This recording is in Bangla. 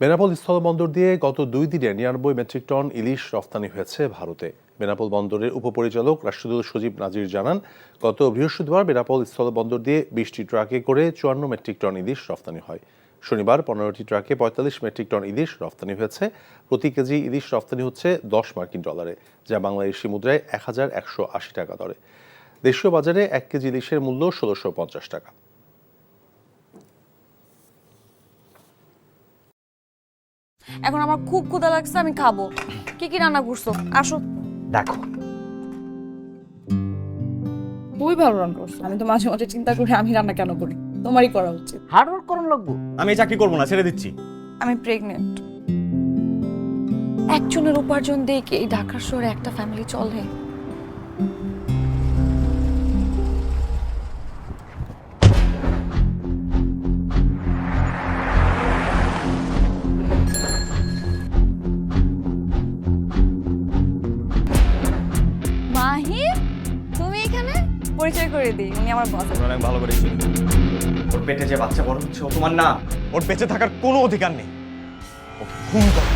বেনাপোল স্থলবন্দর দিয়ে গত 2 দিনে 99 মেট্রিক টন ইলিশ রফতানি হয়েছে ভারতে। বেনাপোল বন্দরের উপপরিচালক রাষ্ট্রদূত সজীব নাজির জানান, গত বৃহস্পতিবার বেনাপোল স্থলবন্দর দিয়ে 20টি ট্রাকে করে 54 মেট্রিক টন ইলিশ রফতানি হয়। শনিবার 15টি ট্রাকে 45 মেট্রিক টন ইলিশ রফতানি হয়েছে। প্রতি কেজি ইলিশ রফতানি হচ্ছে $10 মার্কিন, যা বাংলাদেশি মুদ্রায় 1180 টাকা দরে। দেশীয় বাজারে 1 কেজি ইলিশের মূল্য 1650 টাকা। এখন আমার খুব ক্ষুধা লাগছে, আমি খাবো। কি কি রান্না করছো? আসো। দেখো, খুবই ভালো রান্না করছো। আমি তো মাঝে মাঝে চিন্তা করি আমি রান্না কেন করি, তোমারই করা উচিত। হার্ড ওয়ার্ক করার লাগবো। আমি এই চাকরি করবো না, ছেড়ে দিচ্ছি। আমি প্রেগনেন্ট। একজনের উপার্জন দিয়ে কি এই ঢাকা শহরে একটা ফ্যামিলি চলে? মাহির, তুমি এখানে? পরিচয় করে দিই, উনি আমার বস। অনেক ভালো করে চিনি। ওর পেটে যে বাচ্চা বড় হচ্ছে ও তোমার না। ওর বেঁচে থাকার কোনো অধিকার নেই। ওকে খুন করো।